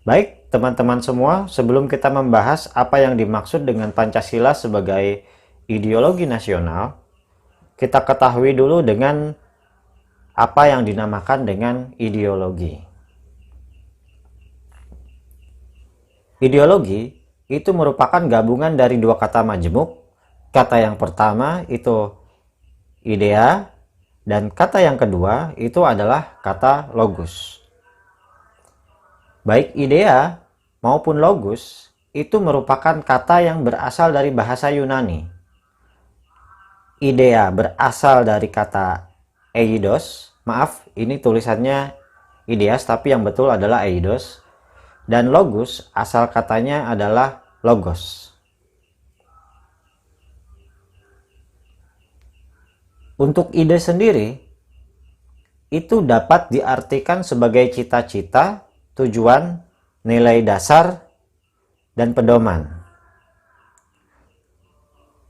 Baik, teman-teman semua, sebelum kita membahas apa yang dimaksud dengan Pancasila sebagai ideologi nasional, kita ketahui dulu dengan apa yang dinamakan dengan ideologi. Ideologi itu merupakan gabungan dari dua kata majemuk. Kata yang pertama itu idea, dan kata yang kedua itu adalah kata logos. Baik idea maupun logos itu merupakan kata yang berasal dari bahasa Yunani. Idea berasal dari kata eidos, maaf ini tulisannya ideas tapi yang betul adalah eidos, dan logos asal katanya adalah logos. Untuk ide sendiri itu dapat diartikan sebagai cita-cita, tujuan, nilai dasar, dan pedoman.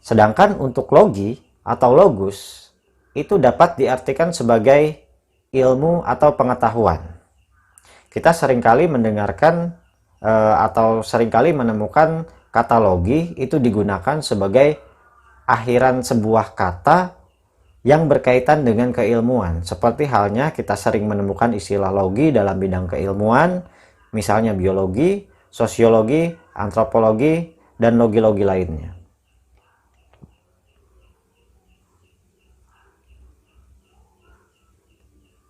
Sedangkan untuk logi atau logos itu dapat diartikan sebagai ilmu atau pengetahuan. Kita seringkali mendengarkan atau seringkali menemukan kata logi itu digunakan sebagai akhiran sebuah kata yang berkaitan dengan keilmuan. Seperti halnya kita sering menemukan istilah logi dalam bidang keilmuan, misalnya biologi, sosiologi, antropologi, dan logi-logi lainnya.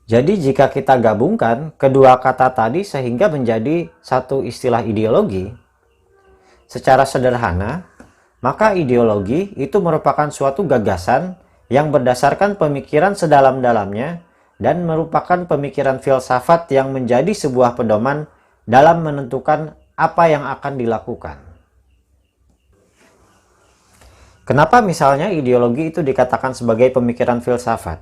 Jadi jika kita gabungkan kedua kata tadi sehingga menjadi satu istilah ideologi, secara sederhana, maka ideologi itu merupakan suatu gagasan yang berdasarkan pemikiran sedalam-dalamnya dan merupakan pemikiran filsafat yang menjadi sebuah pedoman dalam menentukan apa yang akan dilakukan. Kenapa misalnya ideologi itu dikatakan sebagai pemikiran filsafat?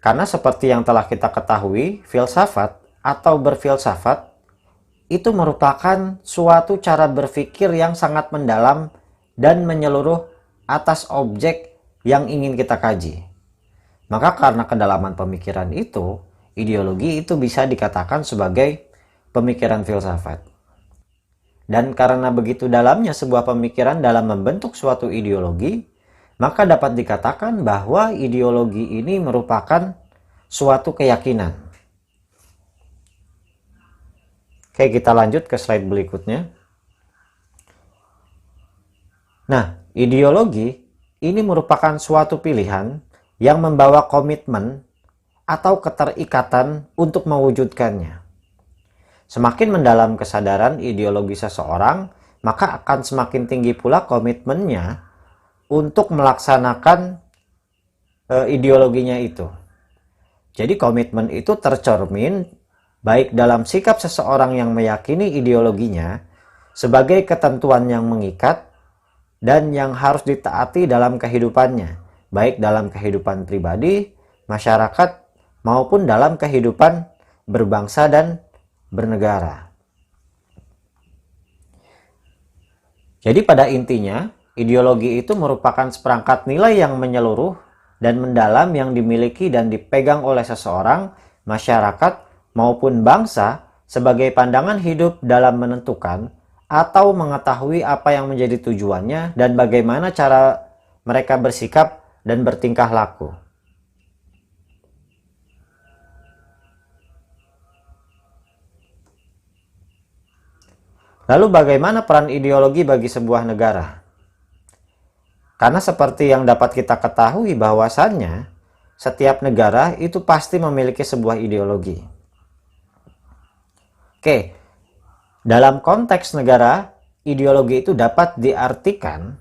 Karena seperti yang telah kita ketahui, filsafat atau berfilsafat itu merupakan suatu cara berpikir yang sangat mendalam dan menyeluruh atas objek yang ingin kita kaji. Maka karena kedalaman pemikiran itu, ideologi itu bisa dikatakan sebagai pemikiran filsafat. Dan karena begitu dalamnya sebuah pemikiran dalam membentuk suatu ideologi, maka dapat dikatakan bahwa ideologi ini merupakan suatu keyakinan. Oke, kita lanjut ke slide berikutnya. Nah, ideologi ini merupakan suatu pilihan yang membawa komitmen atau keterikatan untuk mewujudkannya. Semakin mendalam kesadaran ideologi seseorang, maka akan semakin tinggi pula komitmennya untuk melaksanakan ideologinya itu. Jadi komitmen itu tercermin baik dalam sikap seseorang yang meyakini ideologinya sebagai ketentuan yang mengikat dan yang harus ditaati dalam kehidupannya, baik dalam kehidupan pribadi, masyarakat, maupun dalam kehidupan berbangsa dan bernegara. Jadi pada intinya, ideologi itu merupakan seperangkat nilai yang menyeluruh dan mendalam yang dimiliki dan dipegang oleh seseorang, masyarakat, maupun bangsa sebagai pandangan hidup dalam menentukan atau mengetahui apa yang menjadi tujuannya dan bagaimana cara mereka bersikap dan bertingkah laku. Lalu bagaimana peran ideologi bagi sebuah negara? Karena seperti yang dapat kita ketahui bahwasannya setiap negara itu pasti memiliki sebuah ideologi. Oke, dalam konteks negara, ideologi itu dapat diartikan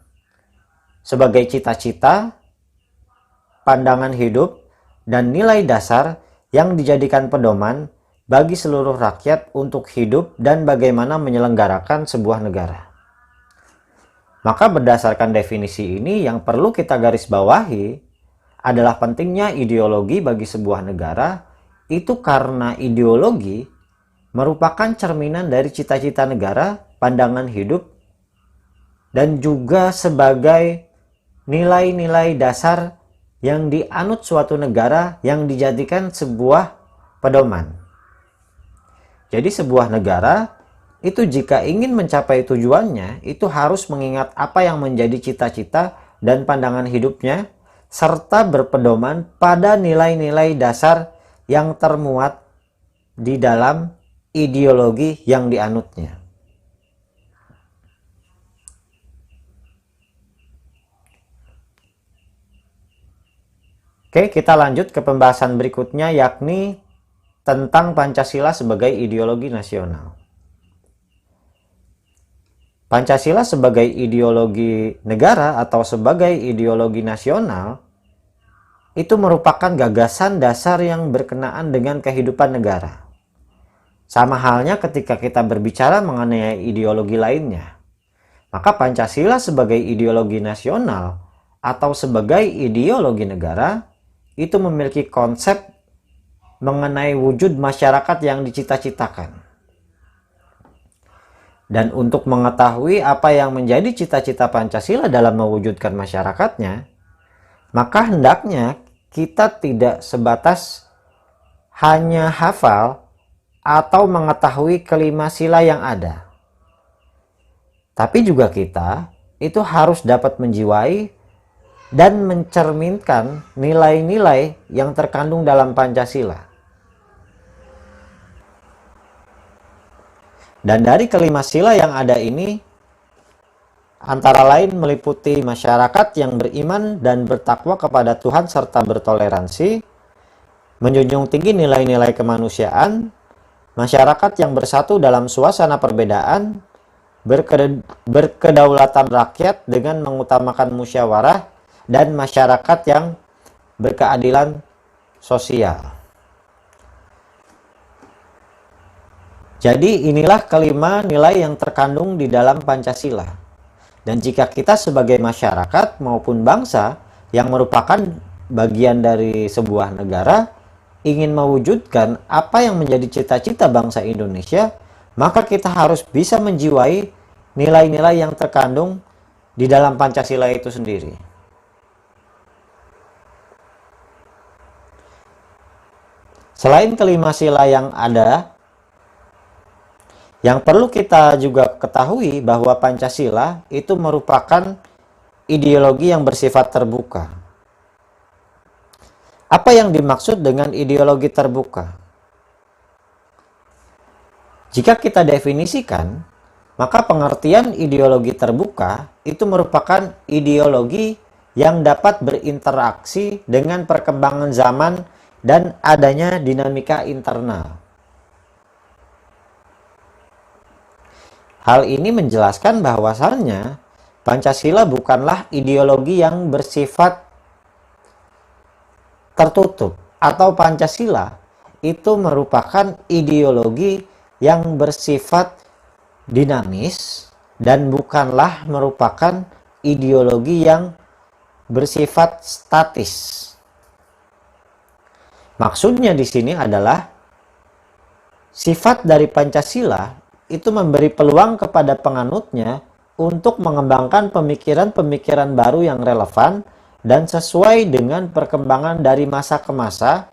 sebagai cita-cita, pandangan hidup, dan nilai dasar yang dijadikan pedoman bagi seluruh rakyat untuk hidup dan bagaimana menyelenggarakan sebuah negara. Maka berdasarkan definisi ini yang perlu kita garis bawahi adalah pentingnya ideologi bagi sebuah negara itu karena ideologi merupakan cerminan dari cita-cita negara, pandangan hidup, dan juga sebagai nilai-nilai dasar yang dianut suatu negara yang dijadikan sebuah pedoman. Jadi sebuah negara itu jika ingin mencapai tujuannya, itu harus mengingat apa yang menjadi cita-cita dan pandangan hidupnya, serta berpedoman pada nilai-nilai dasar yang termuat di dalam ideologi yang dianutnya. Oke, kita lanjut ke pembahasan berikutnya, yakni tentang Pancasila sebagai ideologi nasional. Pancasila sebagai ideologi negara atau sebagai ideologi nasional itu merupakan gagasan dasar yang berkenaan dengan kehidupan negara. Sama halnya ketika kita berbicara mengenai ideologi lainnya. Maka Pancasila sebagai ideologi nasional atau sebagai ideologi negara itu memiliki konsep mengenai wujud masyarakat yang dicita-citakan. Dan untuk mengetahui apa yang menjadi cita-cita Pancasila dalam mewujudkan masyarakatnya, maka hendaknya kita tidak sebatas hanya hafal atau mengetahui kelima sila yang ada. Tapi juga kita itu harus dapat menjiwai dan mencerminkan nilai-nilai yang terkandung dalam Pancasila. Dan dari kelima sila yang ada ini, antara lain meliputi masyarakat yang beriman dan bertakwa kepada Tuhan serta bertoleransi, menjunjung tinggi nilai-nilai kemanusiaan, masyarakat yang bersatu dalam suasana perbedaan, berkedaulatan rakyat dengan mengutamakan musyawarah, dan masyarakat yang berkeadilan sosial. Jadi inilah kelima nilai yang terkandung di dalam Pancasila. Dan jika kita sebagai masyarakat maupun bangsa yang merupakan bagian dari sebuah negara ingin mewujudkan apa yang menjadi cita-cita bangsa Indonesia, maka kita harus bisa menjiwai nilai-nilai yang terkandung di dalam Pancasila itu sendiri. Selain kelima sila yang ada, yang perlu kita juga ketahui bahwa Pancasila itu merupakan ideologi yang bersifat terbuka. Apa yang dimaksud dengan ideologi terbuka? Jika kita definisikan, maka pengertian ideologi terbuka itu merupakan ideologi yang dapat berinteraksi dengan perkembangan zaman dan adanya dinamika internal. Hal ini menjelaskan bahwasannya Pancasila bukanlah ideologi yang bersifat tertutup, atau Pancasila itu merupakan ideologi yang bersifat dinamis dan bukanlah merupakan ideologi yang bersifat statis. Maksudnya di sini adalah sifat dari Pancasila itu memberi peluang kepada penganutnya untuk mengembangkan pemikiran-pemikiran baru yang relevan dan sesuai dengan perkembangan dari masa ke masa,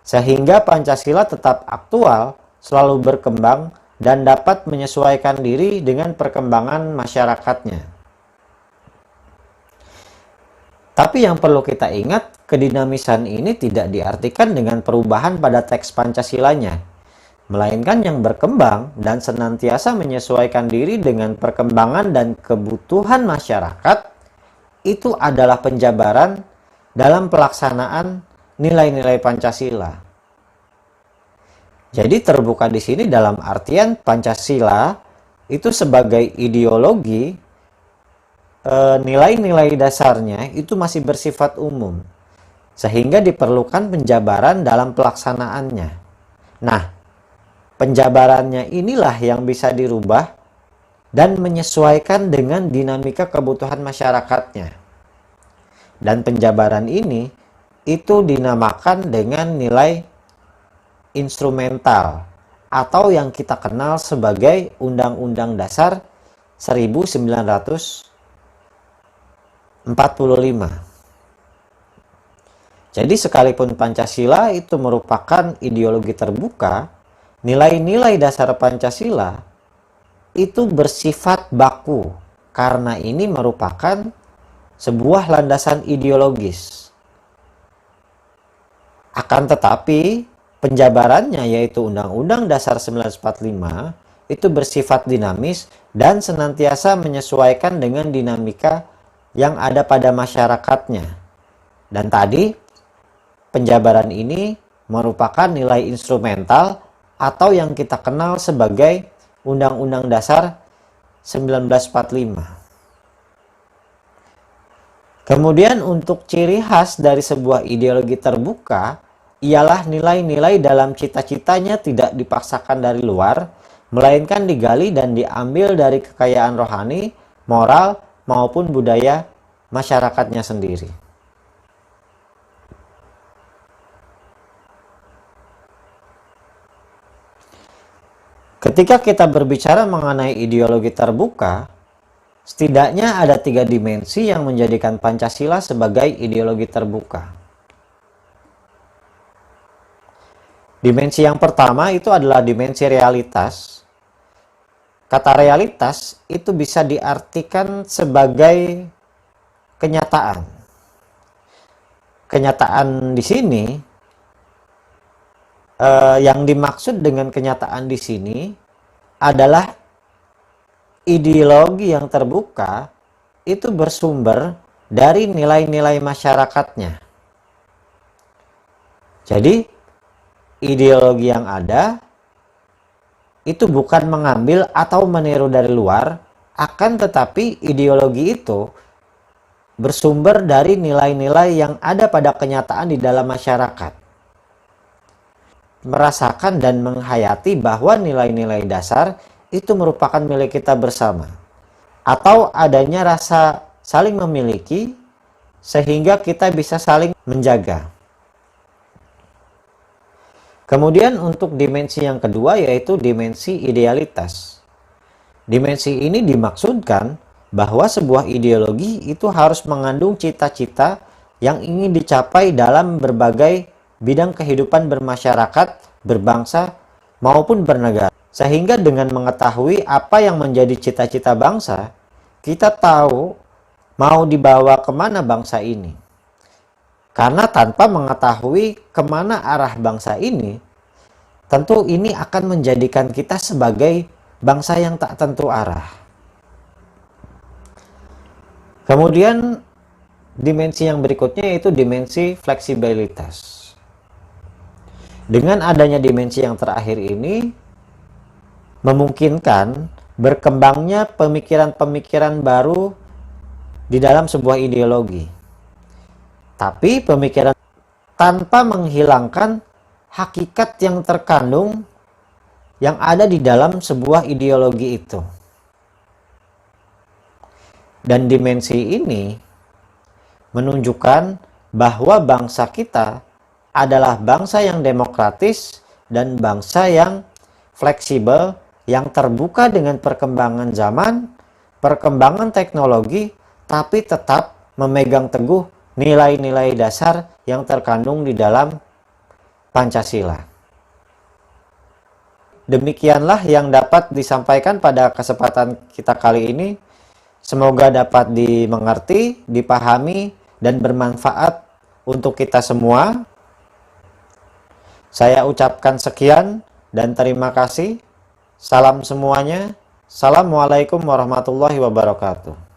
sehingga Pancasila tetap aktual, selalu berkembang, dan dapat menyesuaikan diri dengan perkembangan masyarakatnya. Tapi yang perlu kita ingat, kedinamisan ini tidak diartikan dengan perubahan pada teks Pancasilanya, melainkan yang berkembang dan senantiasa menyesuaikan diri dengan perkembangan dan kebutuhan masyarakat, itu adalah penjabaran dalam pelaksanaan nilai-nilai Pancasila. Jadi terbuka di sini dalam artian Pancasila itu sebagai ideologi, nilai-nilai dasarnya itu masih bersifat umum, sehingga diperlukan penjabaran dalam pelaksanaannya. Nah, penjabarannya inilah yang bisa dirubah dan menyesuaikan dengan dinamika kebutuhan masyarakatnya. Dan penjabaran ini itu dinamakan dengan nilai instrumental atau yang kita kenal sebagai Undang-Undang Dasar 1945. Jadi sekalipun Pancasila itu merupakan ideologi terbuka, Nilai-nilai dasar Pancasila itu bersifat baku karena ini merupakan sebuah landasan ideologis. Akan tetapi penjabarannya, yaitu Undang-Undang Dasar 1945, itu bersifat dinamis dan senantiasa menyesuaikan dengan dinamika yang ada pada masyarakatnya. Dan tadi penjabaran ini merupakan nilai instrumental atau yang kita kenal sebagai Undang-Undang Dasar 1945. Kemudian untuk ciri khas dari sebuah ideologi terbuka ialah nilai-nilai dalam cita-citanya tidak dipaksakan dari luar, melainkan digali dan diambil dari kekayaan rohani, moral, maupun budaya masyarakatnya sendiri. Ketika kita berbicara mengenai ideologi terbuka, setidaknya ada 3 dimensi yang menjadikan Pancasila sebagai ideologi terbuka. Dimensi yang pertama itu adalah dimensi realitas. Kata realitas itu bisa diartikan sebagai kenyataan. Kenyataan di sini, yang dimaksud dengan kenyataan di sini adalah ideologi yang terbuka itu bersumber dari nilai-nilai masyarakatnya. Jadi, ideologi yang ada itu bukan mengambil atau meniru dari luar, akan tetapi ideologi itu bersumber dari nilai-nilai yang ada pada kenyataan di dalam masyarakat. Merasakan dan menghayati bahwa nilai-nilai dasar itu merupakan milik kita bersama, atau adanya rasa saling memiliki sehingga kita bisa saling menjaga. Kemudian untuk dimensi yang kedua yaitu dimensi idealitas. Dimensi ini dimaksudkan bahwa sebuah ideologi itu harus mengandung cita-cita yang ingin dicapai dalam berbagai bidang kehidupan bermasyarakat, berbangsa, maupun bernegara. Sehingga dengan mengetahui apa yang menjadi cita-cita bangsa, kita tahu mau dibawa kemana bangsa ini. Karena tanpa mengetahui kemana arah bangsa ini, tentu ini akan menjadikan kita sebagai bangsa yang tak tentu arah. Kemudian dimensi yang berikutnya yaitu dimensi fleksibilitas. Dengan adanya dimensi yang terakhir ini, memungkinkan berkembangnya pemikiran-pemikiran baru di dalam sebuah ideologi. Tapi pemikiran tanpa menghilangkan hakikat yang terkandung yang ada di dalam sebuah ideologi itu. Dan dimensi ini menunjukkan bahwa bangsa kita adalah bangsa yang demokratis dan bangsa yang fleksibel, yang terbuka dengan perkembangan zaman, perkembangan teknologi, tapi tetap memegang teguh nilai-nilai dasar yang terkandung di dalam Pancasila. Demikianlah yang dapat disampaikan pada kesempatan kita kali ini. Semoga dapat dimengerti, dipahami, dan bermanfaat untuk kita semua. Saya ucapkan sekian dan terima kasih. Salam semuanya. Assalamualaikum warahmatullahi wabarakatuh.